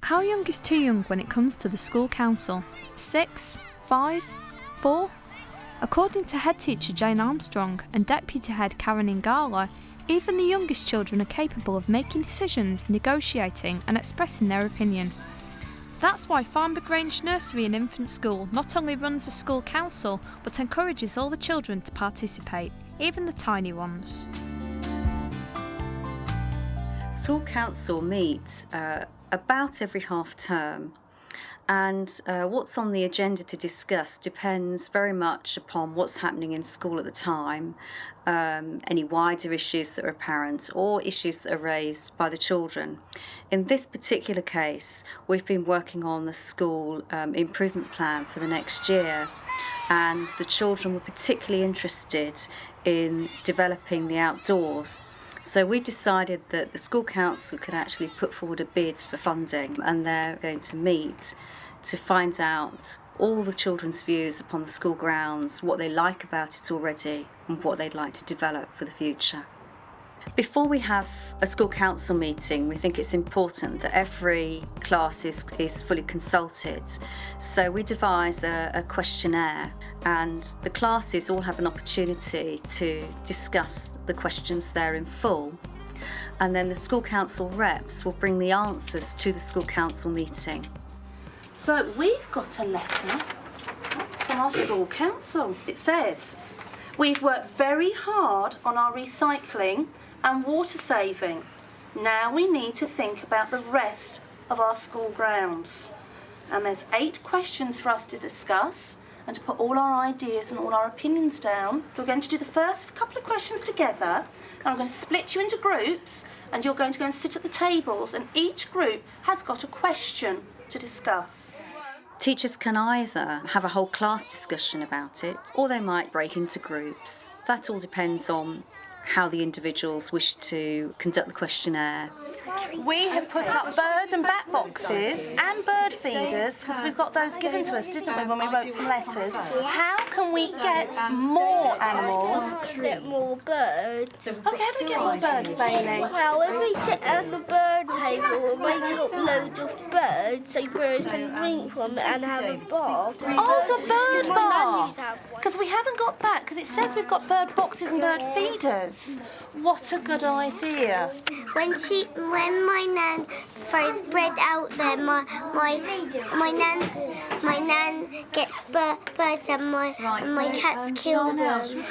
How young is too young when it comes to the school council? 6? 5? 4? According to head teacher Jane Armstrong and deputy head Karen Ingala, even the youngest children are capable of making decisions, negotiating and expressing their opinion. That's why Farnborough Grange Nursery and Infant School not only runs a school council, but encourages all the children to participate, even the tiny ones. School council meets about every half term, and what's on the agenda to discuss depends very much upon what's happening in school at the time, any wider issues that are apparent or issues that are raised by the children. In this particular case, we've been working on the school improvement plan for the next year, and the children were particularly interested in developing the outdoors. So we decided that the school council could actually put forward a bid for funding, and they're going to meet to find out all the children's views upon the school grounds, what they like about it already and what they'd like to develop for the future. Before we have a school council meeting, we think it's important that every class is fully consulted. So we devise a questionnaire, and the classes all have an opportunity to discuss the questions there in full. And then the school council reps will bring the answers to the school council meeting. So we've got a letter from our school council. It says, "We've worked very hard on our recycling and water saving. Now we need to think about the rest of our school grounds. And there's 8 questions for us to discuss and to put all our ideas and all our opinions down. We're going to do the first couple of questions together, and I'm going to split you into groups, and you're going to go and sit at the tables, and each group has got a question to discuss." Teachers can either have a whole class discussion about it, or they might break into groups. That all depends on how the individuals wish to conduct the questionnaire. We have put up bird and bat boxes and bird feeders because we've got those given to us, didn't we, when we wrote some letters? How can we get more animals? Get more birds. Okay, how do we get more birds, Bailey? Well, if we sit at the bird table, we'll make up loads of birds so birds can drink from it and have a bath. Oh, it's a bird My nannies bath. have one. Because we haven't got that, because it says we've got bird boxes and bird feeders. What a good idea. When my nan throws bread out there, my nan gets birds and my cats kill them.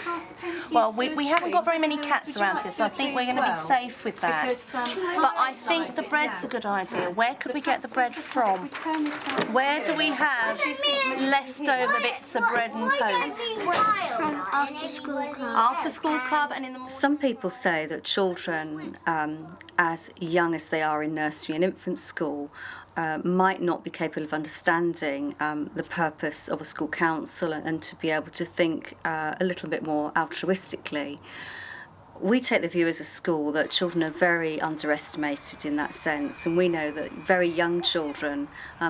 Well, we haven't got very many cats around here, so I think we're going to be safe with that. But I think the bread's a good idea. Where could we get the bread from? Where do we have leftover bits of bread and toast? From after school club. After school club and in the morning. Some people say that children, as young as they are in nursery and infant school, might not be capable of understanding the purpose of a school council and to be able to think a little bit more altruistically. We take the view as a school that children are very underestimated in that sense, and we know that very young children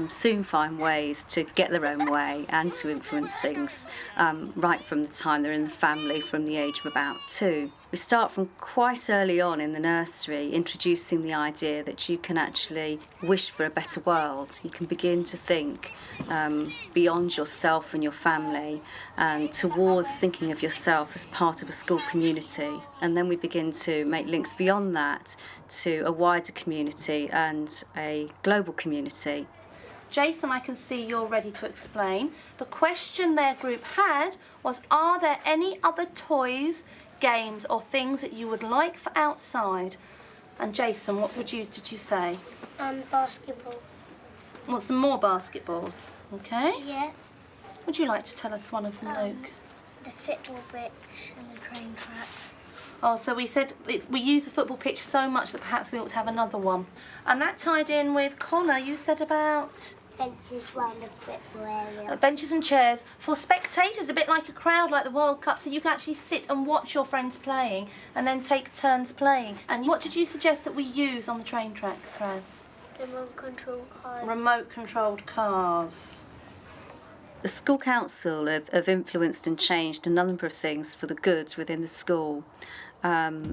soon find ways to get their own way and to influence things right from the time they're in the family, from the age of about 2. We start from quite early on in the nursery, introducing the idea that you can actually wish for a better world. You can begin to think beyond yourself and your family and towards thinking of yourself as part of a school community. And then we begin to make links beyond that to a wider community and a global community. Jason, I can see you're ready to explain. The question their group had was, are there any other toys, games or things that you would like for outside? And Jason, what did you say? Basketball. Want some more basketballs? Okay. Yeah. Would you like to tell us one of them, Luke? The football pitch and the train track. Oh, so we said we use the football pitch so much that perhaps we ought to have another one. And that tied in with Connor, you said about Benches round the football area. benches and chairs for spectators, a bit like a crowd, like the World Cup, so you can actually sit and watch your friends playing and then take turns playing. And what did you suggest that we use on the train tracks, Raz? Remote control cars. Remote controlled cars. The school council have influenced and changed a number of things for the good within the school.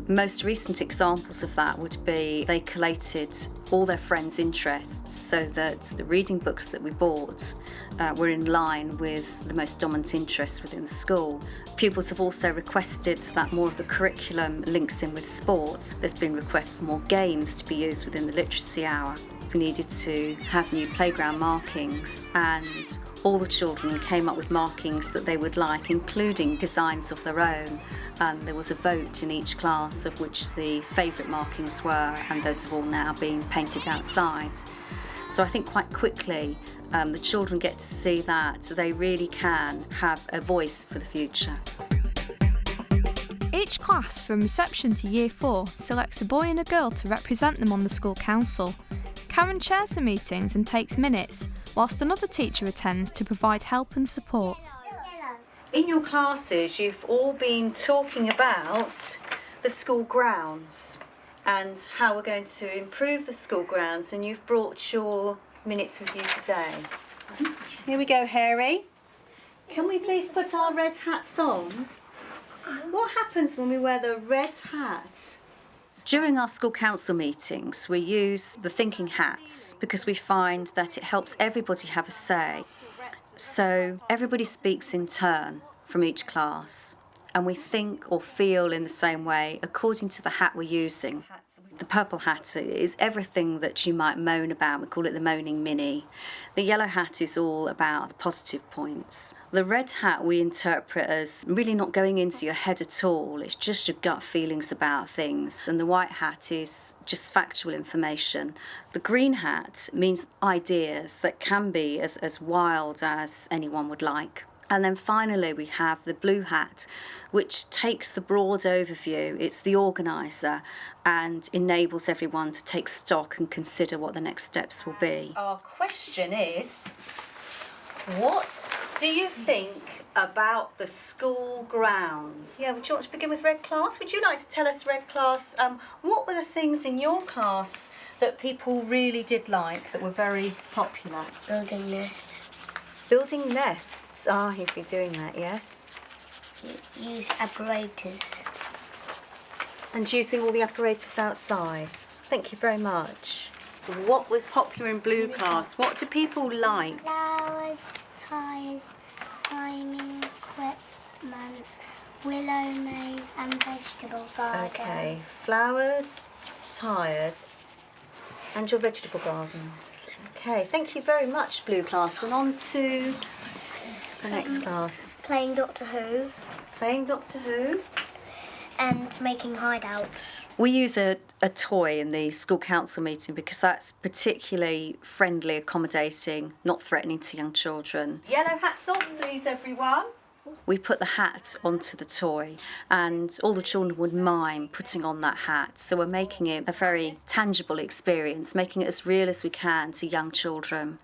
Most recent examples of that would be they collated all their friends' interests so that the reading books that we bought were in line with the most dominant interests within the school. Pupils have also requested that more of the curriculum links in with sport. There's been requests for more games to be used within the literacy hour. We needed to have new playground markings, and all the children came up with markings that they would like, including designs of their own. And there was a vote in each class of which the favourite markings were, and those have all now been painted outside. So I think quite quickly the children get to see that they really can have a voice for the future. Each class from reception to year 4 selects a boy and a girl to represent them on the school council. Karen chairs the meetings and takes minutes, whilst another teacher attends to provide help and support. In your classes, you've all been talking about the school grounds and how we're going to improve the school grounds, and you've brought your minutes with you today. Here we go, Harry. Can we please put our red hats on? What happens when we wear the red hat? During our school council meetings, we use the thinking hats because we find that it helps everybody have a say. So everybody speaks in turn from each class, and we think or feel in the same way according to the hat we're using. The purple hat is everything that you might moan about. We call it the moaning mini. The yellow hat is all about the positive points. The red hat we interpret as really not going into your head at all. It's just your gut feelings about things. And the white hat is just factual information. The green hat means ideas that can be as wild as anyone would like. And then finally we have the blue hat, which takes the broad overview. It's the organiser and enables everyone to take stock and consider what the next steps will be. Our question is, what do you think about the school grounds? Yeah, would you want to begin with Red Class? Would you like to tell us, Red Class, what were the things in your class that people really did like, that were very popular? Building nest. Building nests. Ah, you've been doing that, yes. Use apparatus. And using all the apparatus outside. Thank you very much. What was popular in Blue Class? What do people like? Flowers, tyres, climbing equipment, willow maze and vegetable garden. Okay, flowers, tyres and your vegetable gardens. Okay, thank you very much, Blue Class. And on to the next class. Playing Doctor Who. Playing Doctor Who. And making hideouts. We use a toy in the school council meeting because that's particularly friendly, accommodating, not threatening to young children. Yellow hats on, please, everyone. We put the hat onto the toy and all the children would mime putting on that hat. So we're making it a very tangible experience, making it as real as we can to young children.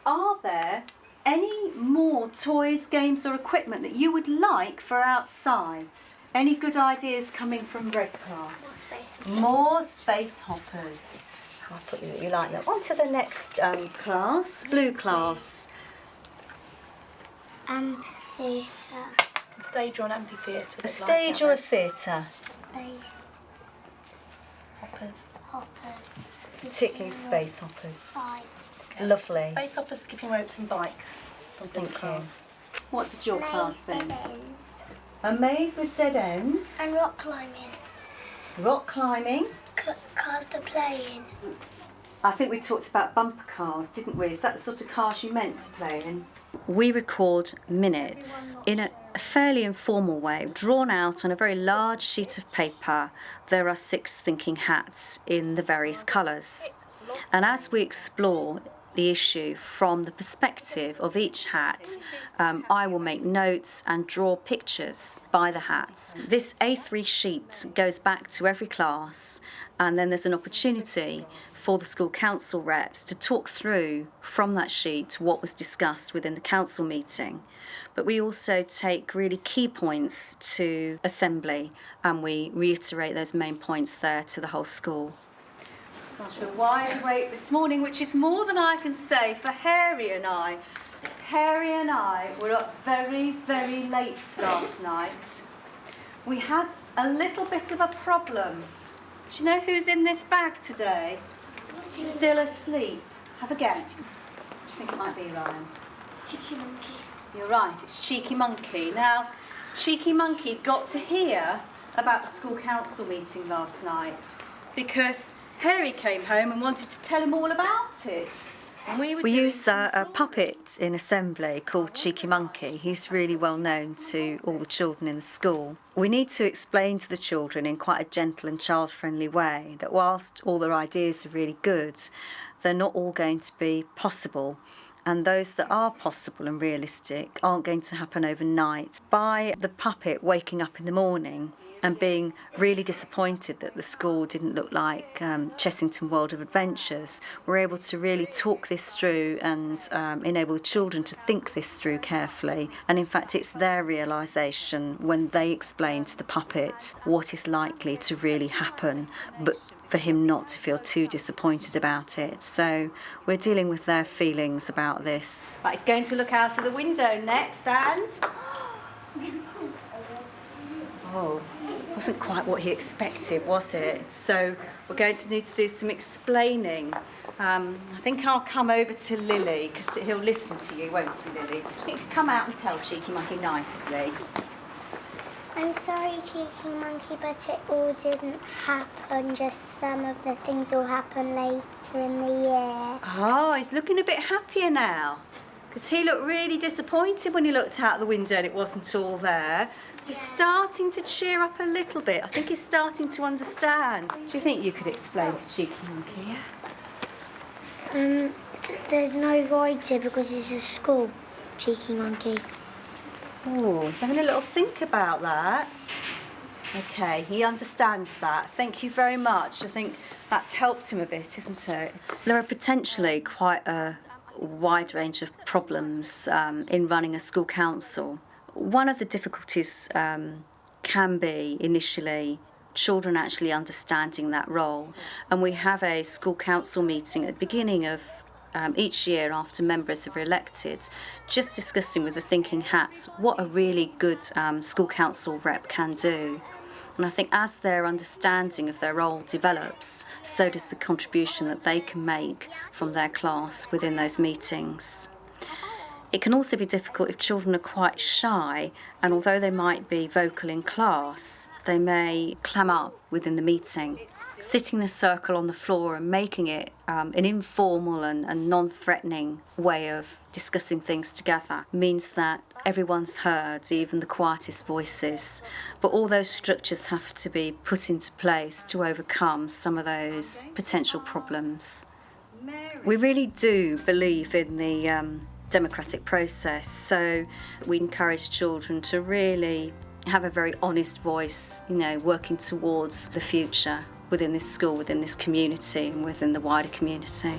Are there any more toys, games or equipment that you would like for outside? Any good ideas coming from Red Class? More space hoppers. I'll put you like that. On to the next class, Blue Class. Theatre. A stage or an amphitheatre. A stage or a theatre? Space Hoppers. hoppers. Particularly space hoppers. Bike. Lovely. Space hoppers, skipping ropes and bikes. From Thank Blue you. Class. What did your class think? Dead ends. A maze with dead ends. And rock climbing. Rock climbing. Cars to play in. I think we talked about bumper cars, didn't we? Is that the sort of cars you meant to play in? We record minutes in a fairly informal way, drawn out on a very large sheet of paper. There are 6 thinking hats in the various colours. And as we explore the issue from the perspective of each hat, I will make notes and draw pictures by the hats. This A3 sheet goes back to every class, and then there's an opportunity for the school council reps to talk through from that sheet what was discussed within the council meeting. But we also take really key points to assembly and we reiterate those main points there to the whole school. Gosh, we're wide awake this morning, which is more than I can say for Harry and I. Harry and I were up very, very late last night. we had a little bit of a problem. Do you know who's in this bag today? Still asleep. Have a guess. What do you think it might be, Ryan? Cheeky monkey. You're right, it's Cheeky Monkey. Now, Cheeky Monkey got to hear about the school council meeting last night because Harry came home and wanted to tell him all about it. We use a puppet in assembly called Cheeky Monkey. He's really well known to all the children in the school. We need to explain to the children in quite a gentle and child-friendly way that whilst all their ideas are really good, they're not all going to be possible. And those that are possible and realistic aren't going to happen overnight. By the puppet waking up in the morning and being really disappointed that the school didn't look like Chessington World of Adventures, we're able to really talk this through and enable the children to think this through carefully. And in fact, it's their realisation when they explain to the puppet what is likely to really happen, but for him not to feel too disappointed about it. So we're dealing with their feelings about this. Right, he's going to look out of the window next and... Oh, wasn't quite what he expected, was it? So we're going to need to do some explaining. I think I'll come over to Lily because he'll listen to you, won't he, Lily? I think you could come out and tell Cheeky Monkey nicely. I'm sorry, Cheeky Monkey, but it all didn't happen. Just some of the things will happen later in the year. Oh, he's looking a bit happier now. Because he looked really disappointed when he looked out the window and it wasn't all there. He's starting to cheer up a little bit. I think he's starting to understand. Do you think you could explain to Cheeky Monkey? There's no rides here because it's a school, Cheeky Monkey. Oh, he's having a little think about that. Okay, he understands that. Thank you very much. I think that's helped him a bit, isn't it? There are potentially quite a wide range of problems in running a school council. One of the difficulties can be initially children actually understanding that role. And we have a school council meeting at the beginning of each year after members are elected, just discussing with the thinking hats what a really good school council rep can do. And I think as their understanding of their role develops, so does the contribution that they can make from their class within those meetings. It can also be difficult if children are quite shy, and although they might be vocal in class, they may clam up within the meeting. Sitting in a circle on the floor and making it an informal and non-threatening way of discussing things together means that everyone's heard, even the quietest voices. But all those structures have to be put into place to overcome some of those potential problems. We really do believe in the democratic process, so we encourage children to really have a very honest voice, working towards the future within this school, within this community, and within the wider community.